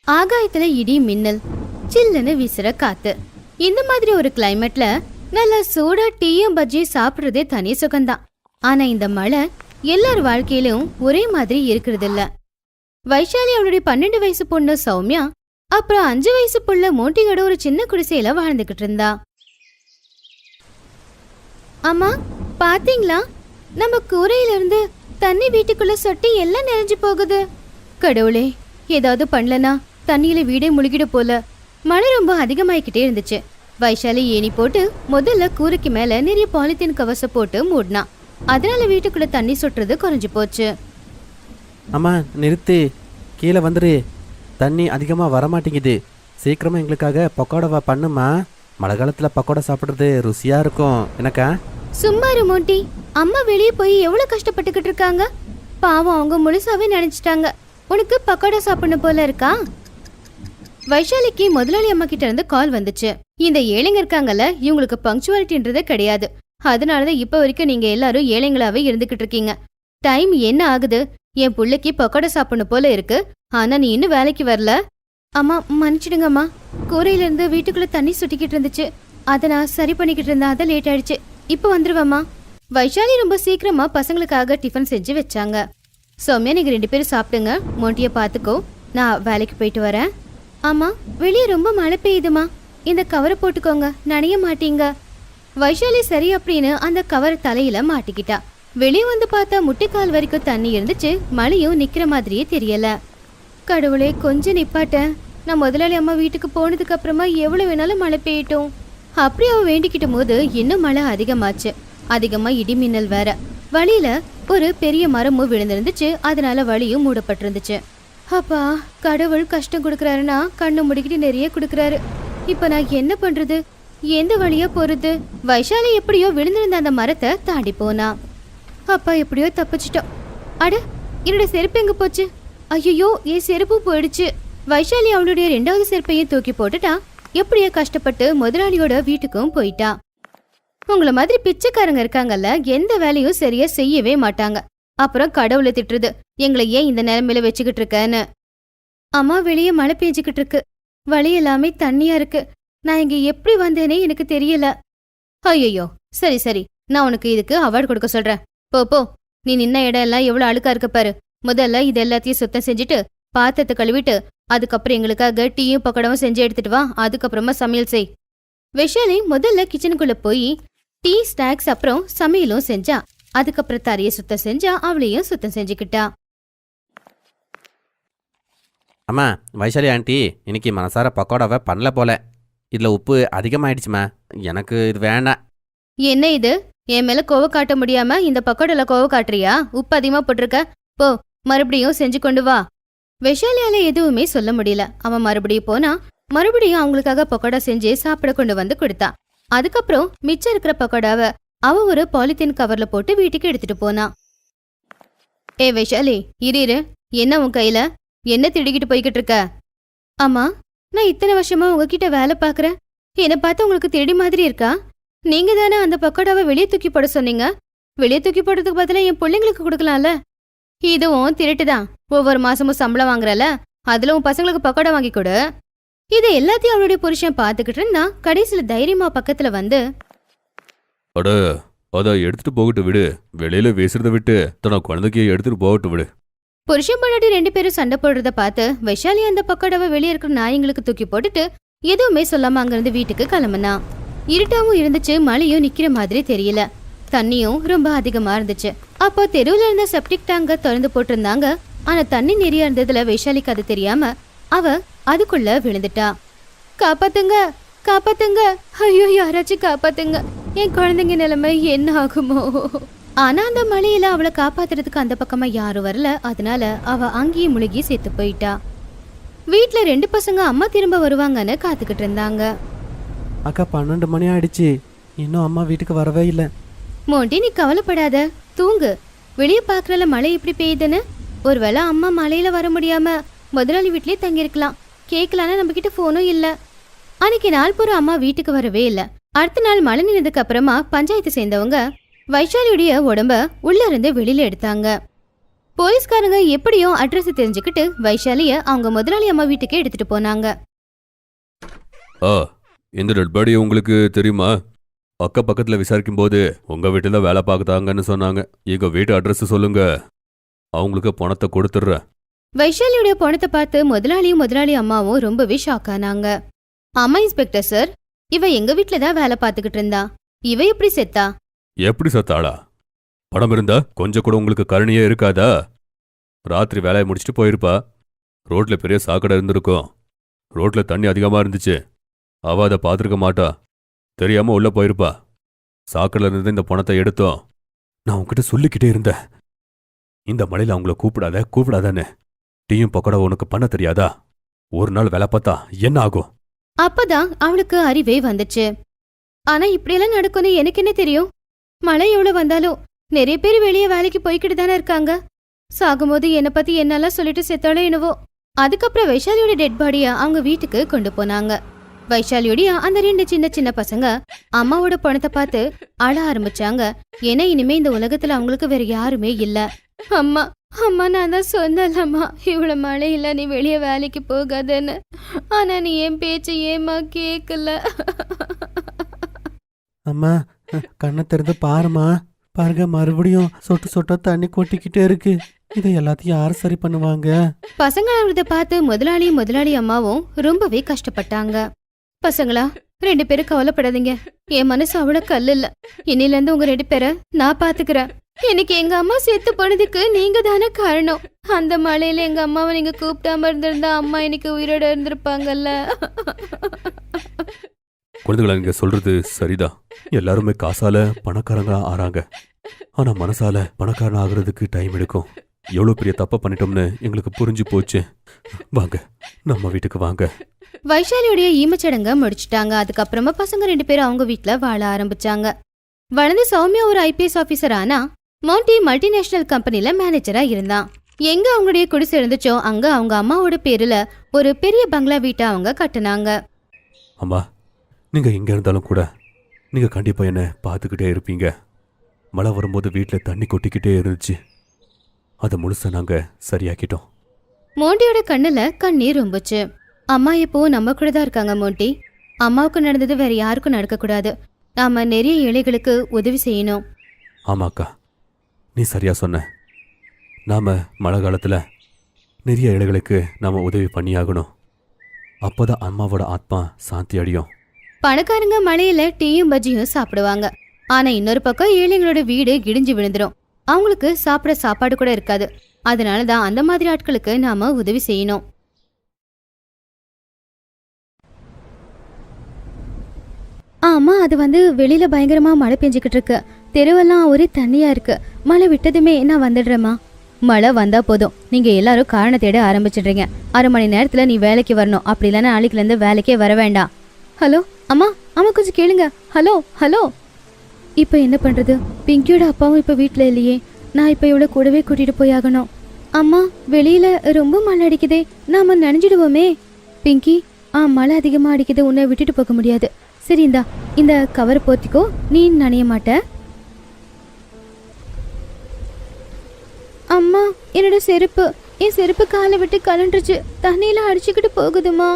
ஆகாயத்துல இடி மின்னல், சில்லுன்னு வீசுற காத்து. இந்த மாதிரி ஒரு கிளைமேட்ல நல்லா சூடா டீயும் பஜ்ஜியும் சாப்பிடுறதே தனி சுகம்தான். ஆனா இந்த மழை எல்லார் வாழ்க்கையிலும் ஒரே மாதிரி இருக்கிறது இல்ல. வைஷாலி அவளுடைய 12 வயசு பொண்ணு சௌமியா, அப்புறம் 5 வயசு புள்ள மோட்டியோட ஒரு சின்ன குடிசையில வாழ்ந்துகிட்டு இருந்தா. அம்மா பாத்தீங்களா, நம்ம கூரையில இருந்து தண்ணி வீட்டுக்குள்ள சொட்டி எல்லாம் நிறைஞ்சு போகுது. கடவுளே, ஏதாவது பண்ணலனா தண்ணியில வீடே முழுகிட போல. மழை ரொம்ப அதிகமாயிக்கிட்டே இருந்துச்சு. வைஷாலி ஏணி போட்டு முதல்ல கூரைக்கு மேல நிறைய பாலித்தீன் கவச போட்டு மூடினா. அதனால வீட்டுக்குள்ள தண்ணி சொட்டுறது குறைஞ்சு போச்சு. அம்மா நிறுத்து, கீழே வந்துரு. தண்ணி அதிகமாக வரமாட்டேங்குது. சீக்கிரமாக எங்களுக்காக பக்கோடாவா பண்ணுமா. மழை காலத்தில் பக்கோடா சாப்பிட்றது ருசியாக இருக்கும் எனக்கா. சும்மா இரு மோட்டி, அம்மா வெளியே போய் எவ்வளவு கஷ்டப்பட்டுக்கிட்டு இருக்காங்க. பாவம், அவங்க முழுசாவே நினைச்சிட்டாங்க உனக்கு பக்கோடா சாப்பிடணும் போல இருக்கா. வைஷாலிக்கு முதலாளி அம்மா கிட்ட இருந்து கால் வந்துச்சு. இந்த ஏழைங்க இருக்காங்கல்ல, இவங்களுக்கு பங்க்சுவாலிட்டின்றதே கிடையாது. அதனாலதான் இப்ப வரைக்கும் நீங்க எல்லாரும் ஏழைங்களாவே இருந்துகிட்டு இருக்கீங்க. டைம் என்ன ஆகுது, என் புள்ளைக்கு பக்கோடா சாப்பிடணும் போல இருக்கு, ஆனா நீ இன்னும் வேலைக்கு வரல. அம்மா மன்னிச்சிடுங்கம்மா, கூரையில இருந்து வீட்டுக்குள்ள தண்ணி சுட்டிக்கிட்டு இருந்துச்சு, அதை நான் சரி பண்ணிக்கிட்டு இருந்தேன், அதை லேட் ஆயிடுச்சு. இப்ப வந்துருவாமா. வைஷாலி ரொம்ப சீக்கிரமா பசங்களுக்காக டிஃபன் செஞ்சு வச்சாங்க. சௌமியா, நீங்க 2 பேரும் சாப்பிடுங்க, மோட்டிய பாத்துக்கோ, நான் வேலைக்கு போயிட்டு வரேன். ஆமா, வெளியே ரொம்ப மழை பெய்யுதுமா, இந்த கவரை போட்டுக்கோங்க, நனைய மாட்டீங்க. வைஷாலி சரி அப்படின்னு அந்த கவரை தலையில மாட்டிக்கிட்டா. வெளியே வந்து பார்த்தா முட்டிக்கால் வரைக்கும் தண்ணி இருந்துச்சு. மழையும் நிக்கிற மாதிரியே தெரியல. கடவுளே, கொஞ்சம் நிப்பாட்ட, நான் முதலாளி அம்மா வீட்டுக்கு போனதுக்கு அப்புறமா எவ்வளவு வேணாலும் மழை பெய்யட்டும் அப்படி அவ வேண்டிக்கிட்ட போது இன்னும் மழை அதிகமாச்சு. அதிகமா இடி மின்னல் வேற. வழியில ஒரு பெரிய மரமும் விழுந்திருந்துச்சு. அதனால வழியும் மூடப்பட்டிருந்துச்சு. அப்பா, கடவுள் கஷ்டம் கொடுக்கறாருன்னா கண்ணு முடிக்கிட்டு நிறைய கொடுக்கறாரு. இப்ப நான் என்ன பண்றது, எந்த வழியா போறது. வைஷாலி எப்படியோ விழுந்திருந்த அந்த மரத்தை தாண்டி போனா. அப்பா, எப்படியோ தப்பிச்சிட்டோம். அட, என்னோட செருப்பு எங்க போச்சு? ஐயோ, என் செருப்பு போயிடுச்சு. வைஷாலி அவளுடைய 2வது செருப்பையும் தூக்கி போட்டுட்டா. எப்படியோ கஷ்டப்பட்டு முதலாளியோட வீட்டுக்கும் போயிட்டா. உங்கள மாதிரி பிச்சைக்காரங்க இருக்காங்கல்ல, எந்த வேலையும் சரியா செய்யவே மாட்டாங்க. அப்புறம் கடவுளை திட்டுறது, எங்களை ஏன் இந்த நிலைமையில வச்சுக்கிட்டு இருக்கன்னு. அம்மா, வெளியே மழை பெஞ்சுக்கிட்டு இருக்கு, வழி எல்லாமே தண்ணியா இருக்கு. நான் இங்க எப்படி வந்தேனே எனக்கு தெரியல. ஐயோ, சரி சரி, நான் உனக்கு இதுக்கு அவார்டு கொடுக்க சொல்றேன். போ போ, நீ நின்ன இடம் எல்லாம் எவ்வளவு அழுக்கா இருக்க பாரு. முதல்ல இது எல்லாத்தையும் சுத்தம் செஞ்சுட்டு பாத்திரத்தை கழுவிட்டு அதுக்கப்புறம் எங்களுக்காக டீயும் பக்கோடாவும் செஞ்சு எடுத்துட்டு வா. அதுக்கப்புறமா சமையல் செய். விஷாலி முதல்ல கிச்சனுக்குள்ள போய் டீ, ஸ்நாக்ஸ், அப்புறம் சமையலும் செஞ்சா. அதுக்கப்புறம் தரைய சுத்தம் செஞ்சா. அவளையும் சுத்தம் செஞ்சுக்கிட்டா. அம்மா, வைஷாலி ஆண்டி இன்னைக்கு மனசார பக்கோடாவை பண்ணல போல. இதில் உப்பு அதிகமாயிடுச்சுமா, எனக்கு இது வேண்டாம். என்ன இது, என் மேல கோவ காட்ட முடியாம இந்த பக்கோடால கோவ காட்டுறியா? உப்பு அதிகமா போட்டிருக்க, போ மறுபடியும் செஞ்சு கொண்டு வா. விஷாலியால எதுவுமே சொல்ல முடியல. அவன் மறுபடியும் போனா. மறுபடியும் அவங்களுக்காக பக்கோடா செஞ்சு சாப்பிட கொண்டு வந்து கொடுத்தா. அதுக்கப்புறம் மிச்சம் இருக்கிற பக்கோடாவை அவ ஒரு பாலித்தீன் கவர்ல போட்டு வீட்டுக்கு எடுத்துட்டு போனா. ஏ விஷாலி, இரு, என்ன உன் கையில, என்ன திடுக்கிட்டு போய்கிட்டு இருக்க? அம்மா, நான் இத்தனை வருஷமா உங்ககிட்ட வேலை பாக்குறேன், என்னை பார்த்து உங்களுக்கு தேடி மாதிரி இருக்கா? நீங்க தானே அந்த பக்கோடாவை வெளியே தூக்கி போட சொன்னீங்க. வெளியே தூக்கி போடுறதுக்கு பதிலா என் பிள்ளைங்களுக்கு கொடுக்கலாம்ல. இதுவும் திருட்டுதான். ஒவ்வொரு மாசமும் சம்பளம் வாங்குறல, அதுல உன் பசங்களுக்கு பக்கோடா வாங்கி கொடு. இதை எல்லாத்தையும் அவளுடைய புருஷன் பாத்துக்கிட்டு இருந்தா. கடைசியில தைரியமா பக்கத்துல வந்து, அட, அதை எடுத்துட்டு போகட்டு விடு, வெளியில வீசுறத விட்டு தன குழந்தைக்கு எடுத்துட்டு போகட்டு விடு. புருஷன் பொண்டாட்டி 2 பேரும் சண்டை போடுறத பார்த்து வைஷாலி அந்த பக்கோடாவை வெளியே இருக்கிற நாய்ங்களுக்கு தூக்கி போட்டுட்டு எதுவுமே சொல்லாம அங்கிருந்து வீட்டுக்கு கிளம்புனா. இருட்டாவும் இருந்துச்சு, மழையும் நிக்கிற மாதிரி தெரியல, தண்ணியும் ரொம்ப அதிகமா இருந்துச்சு. அப்போ தெருவுல இருந்த செப்டிக் டேங்க திறந்து போட்டிருந்தாங்க. ஆனா தண்ணி நிறைய இருந்ததுல வைஷாலிக்கு அது தெரியாம அவ அதுக்குள்ள விழுந்துட்டா. காப்பாத்துங்க, காப்பாத்துங்க, ஐயோ யாராச்சும் காப்பாத்துங்க, என் குழந்தைங்க நிலைமை என்ன ஆகுமோ. ஆனா அந்த மழையில அவளை காப்பாத்துறதுக்கு அந்த பக்கமா யாரும் வரல. அதனால அவ அங்கேயே முழுகி செத்து போயிட்டா. வீட்டுல 2 பசங்க அம்மா திரும்ப வருவாங்கன்னு காத்துக்கிட்டு இருந்தாங்க. அக்கா, 12 மணி ஆயிடுச்சு, இன்னும் அம்மா வீட்டுக்கு வரவே இல்லை. மோண்டி, நீ கவலைப்படாத, தூங்கு. வெளியே பாக்குறல மழை எப்படி பெய்யுதுன்னு. ஒருவேளை அம்மா மழையில வர முடியாம முதலாளி வீட்லயே தங்கியிருக்கலாம். கேட்கலான்னு நம்ம கிட்ட போனும் இல்ல. அன்னைக்கு நாள் பூரா அம்மா வீட்டுக்கு வரவே இல்ல. அடுத்த நாள் மழை நின்றதுக்கு அப்புறமா பஞ்சாயத்து சேர்ந்தவங்க வைஷாலியுடைய உடம்ப உள்ள இருந்து வெளியில எடுத்தாங்க. போலீஸ்காரங்க எப்படியோ அட்ரஸ் தெரிஞ்சுக்கிட்டு வைஷாலிய அவங்க முதலாளி அம்மா வீட்டுக்கு எடுத்துட்டு போனாங்க. ஆ இந்த டெட் பாடி உங்களுக்கு தெரியுமா? அக்க பக்கத்தில் விசாரிக்கும் போது உங்க வீட்டில் வேலை பார்க்குதாங்கன்னு சொன்னாங்க. எங்க வீட்டு அட்ரஸ் சொல்லுங்க, அவங்களுக்கு பணத்தை கொடுத்துட்றேன். வைஷாலியோட பணத்தை பார்த்து முதலாளியும் முதலாளி அம்மாவும் ரொம்பவே ஷாக் ஆனாங்க. ஆமா இன்ஸ்பெக்டர் சார், இவ எங்க வீட்ல தான் வேலை பார்த்துக்கிட்டு இருந்தா. இவ எப்படி செத்தா? எப்படி சத்தாளா? பணம் இருந்தா கொஞ்சம் கூட உங்களுக்கு கருணையே இருக்காதா? ராத்திரி வேலையை முடிச்சுட்டு போயிருப்பா. ரோட்ல பெரிய சாக்கடை இருந்திருக்கும். ரோட்ல தண்ணி அதிகமா இருந்துச்சு. அவ அதை பார்த்துருக்க மாட்டா. தெரியாம உள்ள போயிருப்பா. சாக்கடையில இருந்து இந்த பணத்தை எடுத்தோம். நான் உன்கிட்ட சொல்லிக்கிட்டே இருந்தேன், இந்த மழையில அவங்கள கூப்பிடாதான்னு. டீயும் பக்கோடா உனக்கு பண்ண தெரியாதா? ஒரு நாள் வேலை பார்த்தா என்ன ஆகும்? அப்பதான் அவளுக்கு அறிவே வந்துச்சு. ஆனா இப்படியெல்லாம் நடக்கும்னு எனக்கு என்ன தெரியும்? மழை எவ்வளவு வந்தாலும் நிறைய பேர் வெளியே வேலைக்கு போய்கிட்டு தானே இருக்காங்க. சாகும்போது என்னை பத்தி என்னெல்லாம் சொல்லிட்டு செத்தாலும் என்னவோ. அதுக்கப்புறம் வைஷாலியோட டெட் பாடிய அவங்க வீட்டுக்கு கொண்டு போனாங்க. வைஷாலியோடைய அந்த 2 சின்ன சின்ன பசங்க அம்மாவோட பணத்தை பார்த்து அழ ஆரம்பிச்சாங்க. ஏன்னா இனிமே இந்த உலகத்துல அவங்களுக்கு வேற யாருமே இல்ல. அம்மா அம்மா, நான் தான் சொன்னலம்மா, இவ்வளவு மழையில நீ வெளியே வேலைக்கு போகாதன்னு. ஆனா நீ என் பேச்சு ஏமா கேக்கல. அம்மா கண்ணை திறந்து பாருமா. பாருங்க, மறுபடியும் சொட்டு சொட்டா தண்ணி கொட்டிக்கிட்டே இருக்கு. இதை எல்லாத்தையும் யார் சரி பண்ணுவாங்க? பசங்க அவரத பார்த்து முதலாளி அம்மாவும் ரொம்பவே கஷ்டப்பட்டாங்க. பசங்களா, 2 பேரும் கவலைப்படாதீங்க. என் மனசு அவ்வளவு கல் இல்ல. இன்னில இருந்து உங்க 2 பேரை நான் பாத்துக்கிறேன். எனக்கு எங்க அம்மா செத்து போனதுக்கு நீங்க தானே காரணம். அந்த மழையில எங்க அம்மாவை நீங்க கூப்பிட்டாம இருந்திருந்தா அம்மா இன்னைக்கு உயிரோட இருந்திருப்பாங்கல்ல. குழந்தைகளா, நீங்க சொல்றது சரிதான். எல்லாருமே காசால பணக்காரங்களா ஆறாங்க. ஆனா மனசால பணக்காரன் ஆகுறதுக்கு டைம் எடுக்கும். எவ்வளவு பெரிய தப்ப பண்ணிட்டோம்னு எங்களுக்கு புரிஞ்சு போச்சு. வாங்க, நம்ம வீட்டுக்கு வாங்க. வைஷாலியோடைய ஈமச்சடங்க முடிச்சுட்டாங்க. அதுக்கப்புறமா பசங்க 2 பேரும் அவங்க வீட்டுல வாழ ஆரம்பிச்சாங்க. வளர்ந்து சௌமியா ஒரு IPS ஆபீசர் ஆனா மவுண்டி மல்டிநேஷனல் கம்பெனில மேனேஜரா இருந்தான். எங்க அவங்களுடைய குடிசை இருந்துச்சோ அங்க அவங்க அம்மாவோட பேருல ஒரு பெரிய பங்களா வீட்டை அவங்க கட்டுனாங்க. அம்மா, நீங்க எங்க இருந்தாலும் கூட நீங்க கண்டிப்பா என்ன பார்த்துக்கிட்டே இருப்பீங்க. மழை வரும்போது வீட்டில் தண்ணி கொட்டிக்கிட்டே இருந்துச்சு. அதை முழுசா நாங்க சரியாக்கிட்டோம். மோண்டியோட கண்ணுல கண்ணீர் ரொம்புச்சு. அம்மா இப்போ நம்ம கூட தான் இருக்காங்க மோண்டி. அம்மாவுக்கு நடந்தது வேற யாருக்கும் நடக்கக்கூடாது. நாம நிறைய ஏழைகளுக்கு உதவி செய்யணும். ஆமாக்கா, நீ சரியா சொன்ன. நாம மழை காலத்துல நிறைய ஏழைகளுக்கு நாம உதவி பண்ணியாகணும். அப்போதான் அம்மாவோட ஆத்மா சாந்தி அடையும். பணக்காரங்க மழையில டீயும் பஜ்ஜியும் சாப்பிடுவாங்க. ஆனா இன்னொரு பக்கம் ஏழைங்களோட வீடு இடிஞ்சு விழுந்துரும். அவங்களுக்கு சாப்பிட சாப்பாடு கூட இருக்காது. அதனாலதான் அந்த மாதிரி ஆட்களுக்கு நாம உதவி செய்யணும். ஆமா, அது வெளியில பயங்கரமா மழை பெஞ்சுக்கிட்டு இருக்கு. தெருவெல்லாம் ஒரே தண்ணியா இருக்கு. மழை விட்டதுமே நான் வந்துடுறேம்மா. மழை வந்தா போதும், நீங்க எல்லாரும் காரணம் தேட ஆரம்பிச்சிடுறீங்க. 1/2 மணி நேரத்துல நீ வேலைக்கு வரணும். அப்படி இல்லைன்னா நாளைக்குல இருந்து வேலைக்கே வர வேண்டாம். ஹலோ அம்மா, அம்மா கொஞ்சம் கேளுங்க. Hello hello. இப்ப என்ன பண்றது? பிங்கியோட அப்பாவும் இப்ப வீட்டுல இல்லையே. நான் இப்ப இவ்வளவு கூடவே கூட்டிட்டு போய் ஆகணும். அம்மா, வெளியில ரொம்ப மழை அடிக்குதே, நாம நனைஞ்சிடுவோமே. பிங்கி, மழை அதிகமா அடிக்குது, உன்னை விட்டுட்டு போக முடியாது. சரி, இந்த கவர் போத்திக்கோ, நீ நனைய மாட்ட. அம்மா, என்னோட செருப்பு, என் செருப்பு காலை விட்டு கலண்டுருச்சு. தண்ணியில அடிச்சுக்கிட்டு போகுதுமா.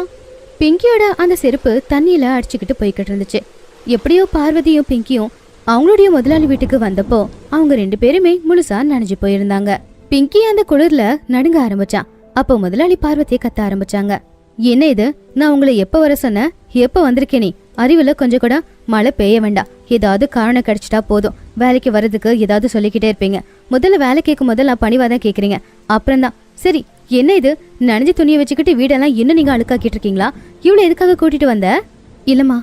பிங்கியோட அந்த செருப்பு தண்ணியில அடிச்சுக்கிட்டு போய்கிட்டு இருந்துச்சு. எப்படியோ பார்வதியும் பிங்கியும் அவங்களுடைய முதலாளி வீட்டுக்கு வந்தப்போ அவங்க 2 பேருமே முழுசா நனைஞ்சு போயிருந்தாங்க. பிங்கி அந்த குளிர்ல நடுங்க ஆரம்பிச்சான். அப்போ முதலாளி பார்வதியை கத்த ஆரம்பிச்சாங்க. என்ன இது? நான் உங்களை எப்ப வர சொன்ன? எப்ப வந்திருக்கே நீ? அறிவுல கொஞ்சம் கூட மழை பெய்ய வேண்டாம். ஏதாவது காரணம் கிடைச்சிட்டா போதும். வேலைக்கு வர்றதுக்கு ஏதாவது சொல்லிக்கிட்டே இருப்பீங்க. முதல்ல வேலை கேட்கும் முதல்ல பணிவாதான் கேக்குறீங்க. அப்புறம்தான். சரி, என்ன இது? நனைஞ்ச துணியை வச்சுக்கிட்டு வீடெல்லாம் இன்னும் நீங்க அழுக்காக்கிட்டு இருக்கீங்களா? இவ்வளவு எதுக்காக கூட்டிட்டு வந்த? இல்லம்மா,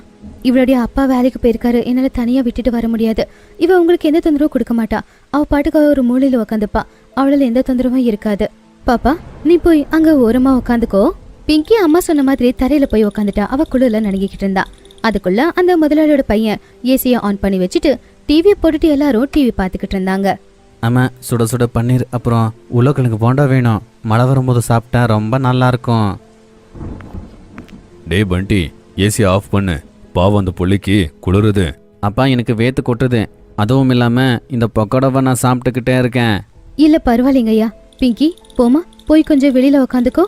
இவளுடைய அப்பா வேலைக்கு போயிருக்காரு. என்னால தனியா விட்டுட்டு வர முடியாது. இவ உங்களுக்கு எந்த தொந்தரவும் கொடுக்க மாட்டா. அவ பாட்டுக்கு ஒரு மூலையில உக்காந்துப்பா. அவளால எந்த தொந்தரவும் இருக்காது. பாப்பா, நீ போய் அங்க ஓரமா உக்காந்துக்கோ. பிங்கி அம்மா சொன்ன மாதிரி தரையில போய் உக்காந்துட்டா. அவ குளிர்ல நடுங்கிக்கிட்டு இருந்தா. அதுக்குள்ள அந்த முதலாளியோட பையன் ஏசியை ஆன் பண்ணி வச்சுட்டு டிவியை போட்டுட்டு எல்லாரும் டிவி பார்த்துக்கிட்டு இருந்தாங்க. ஆமா, சுட சுட பன்னீர் அப்புறம் உருளைக்கிழங்கு போண்டா வேணும். மழை வரும்போது சாப்பிட்டா ரொம்ப நல்லா இருக்கும். டே பண்டி, ஏசி ஆஃப் பண்ணு. பாவம், அந்த புள்ளிக்கு குளிருது. அப்பா, எனக்கு வேத்து கொட்டுது. அதுவும் இல்லாம இந்த பக்கோடாவை நான் சாப்பிட்டுக்கிட்டே இருக்கேன். இல்ல பரவாயில்லைங்க ஐயா, பிங்கி போமா, போய் கொஞ்சம் வெளியில உக்காந்துக்கோ.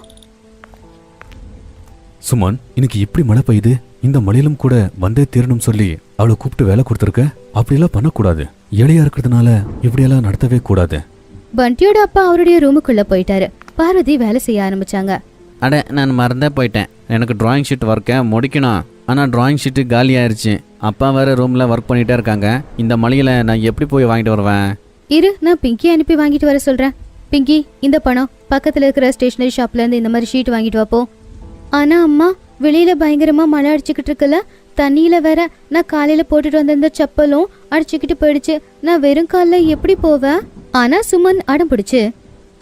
சுமன், இன்னைக்கு எப்படி மழை பெய்யுது? இந்த மழையிலும் கூட வந்தே தீரணும் சொல்லி அவளை கூப்பிட்டு வேலை கொடுத்துருக்க. அப்படியெல்லாம் பண்ணக்கூடாது. ஏழையா இருக்கிறதுனால இப்படியெல்லாம் நடத்தவே கூடாது. பண்டியோட அப்பா அவருடைய ரூமுக்குள்ள போயிட்டாரு. பார்வதி வேலை செய்ய ஆரம்பிச்சாங்க. அட, நான் மறந்தே போயிட்டேன். எனக்கு டிராயிங் ஷீட் ஒர்க்கை முடிக்கணும். ஆனால் டிராயிங் ஷீட்டு காலி ஆயிடுச்சு. அப்பா வேறு ரூமில் ஒர்க் பண்ணிகிட்டே இருக்காங்க. இந்த மழையில் நான் எப்படி போய் வாங்கிட்டு வருவேன்? இரு, நான் பிங்கி அனுப்பி வாங்கிட்டு வர சொல்றேன். பிங்கி, இந்த பணம் பக்கத்துல இருக்கிற ஸ்டேஷனரி ஷாப்ல இருந்து இந்த மாதிரி ஷீட் வாங்கிட்டு வாப்போ. ஆனா அம்மா, வெளியில பயங்கரமா மழை அடிச்சுக்கிட்டு இருக்குல்ல, தண்ணியில வேற நான் காலையில போட்டுட்டு வந்திருந்த செப்பலும் அடிச்சுக்கிட்டு போயிடுச்சு. நான் வெறும் காலில் எப்படி போவேன்? ஆனா சுமன் அடம் பிடிச்சு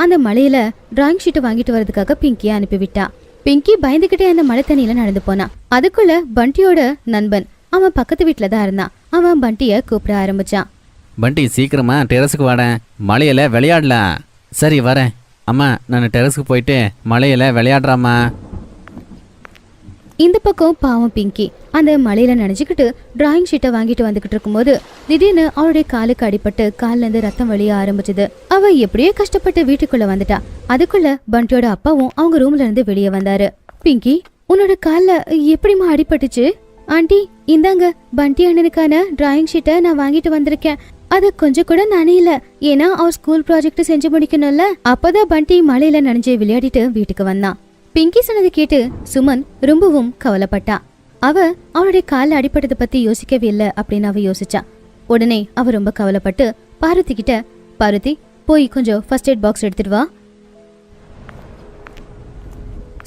அந்த மழையில டிராயிங் ஷீட்டை வாங்கிட்டு வரதுக்காக பிங்கியை அனுப்பிவிட்டா. பிங்கி பயந்துகிட்டே அந்த மழை தண்ணியில நடந்து போனா. அதுக்குள்ள பண்டியோட நண்பன் அவன் பக்கத்து வீட்டுல தான் இருந்தான். அவன் பண்டிய கூப்பிட ஆரம்பிச்சான். பண்டி, சீக்கிரமா டெரஸுக்கு வாடேன். மழையில விளையாடலாம். சரி, வரேன். அம்மா, நான் டெரஸுக்கு போயிட்டு மழையில விளையாடுறாம்மா. இந்த பக்கம் பாவம் பிங்கி அந்த மழையில நனைஞ்சுக்கிட்டு டிராயிங் ஷீட்டை வாங்கிட்டு வந்துகிட்டு இருக்கும்போது திடீர்னு அவளுடைய காலுக்கு அடிபட்டு கால்ல இருந்து ரத்தம் வழிய ஆரம்பிச்சது. அவ எப்படியோ கஷ்டப்பட்டு வீட்டுக்குள்ள வந்துட்டா. அதுக்குள்ள பண்டியோட அப்பாவும் அவங்க ரூம்ல இருந்து வெளியே வந்தாரு. பிங்கி, உன்னோட கால்ல எப்படிமா அடிபட்டுச்சு? ஆண்டி, இந்தாங்க பண்டி அண்ணனுக்கான டிராயிங் ஷீட்டை நான் வாங்கிட்டு வந்திருக்கேன். அது கொஞ்சம் கூட நனையில, ஏன்னா அவர் ஸ்கூல் ப்ராஜெக்ட் செஞ்சு முடிக்கணும்ல. அப்பதான் பண்டி மழையில நனைஞ்சு விளையாடிட்டு வீட்டுக்கு வந்தான். பிங்கி சொன்னதை கேட்டு சுமன் ரொம்பவும் கவலைப்பட்டா. அவ அவளுடைய காலில் அடிப்பட்டதை பத்தி யோசிக்கவே இல்லை அப்படின்னு அவ யோசிச்சா. உடனே அவ ரொம்ப கவலைப்பட்டு பார்வதி கிட்ட, பார்வதி போய் கொஞ்சம் ஃபர்ஸ்ட் எய்ட் பாக்ஸ் எடுத்துட்டு வா.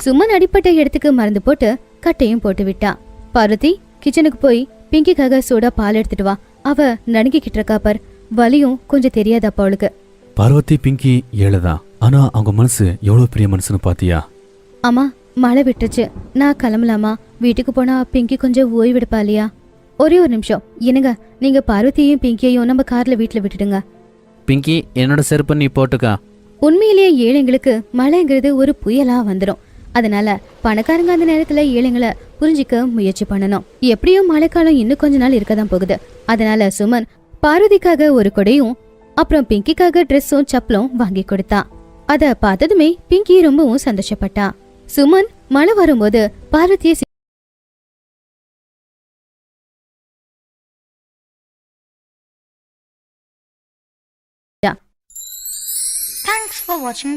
சுமன் அடிப்பட்ட இடத்துக்கு மருந்து போட்டு கட்டையும் போட்டு விட்டா. பார்வதி, கிச்சனுக்கு போய் பிங்கிக்காக சூடா பால் எடுத்துட்டு வா. அவ நடுங்கிக்கிட்டு இருக்கா பார். வலியும் கொஞ்சம் தெரியாதப்பா அவளுக்கு. பார்வதி பிங்கி ஏழைதான், ஆனா அவங்க மனசு எவ்வளவு பெரிய மனசுன்னு பாத்தியா? அம்மா, மழை விட்டுருச்சு, நான் கிளம்பலாமா? வீட்டுக்கு போனா பிங்கி கொஞ்சம் ஓய்வெடுப்பா இல்லையா? ஒரே ஒரு நிமிஷம் என்னங்க, நீங்க பார்வதியையும் பிங்கியையும் நம்ம கார்ல வீட்டுல விட்டுடுங்க. பிங்கி, என்னோட செருப்பு நீ போட்டுக்கா. உண்மையிலேயே ஏழைங்களுக்கு மழைங்கிறது ஒரு புயலா வந்துடும். அதனால பணக்காரங்க அந்த நேரத்துல ஏழைங்களை புரிஞ்சிக்க முயற்சி பண்ணணும். எப்படியும் மழைக்காலம் இன்னும் கொஞ்ச நாள் இருக்கதான் போகுது. அதனால சுமன் பார்வதிக்காக ஒரு கொடையும் அப்புறம் பிங்கிக்காக ட்ரெஸ்ஸும் சப்பலும் வாங்கி கொடுத்தா. அத பார்த்ததுமே பிங்கி ரொம்பவும் சந்தோஷப்பட்டா. சுமன் மழை வரும்போது பார்வதியை Thanks for watching.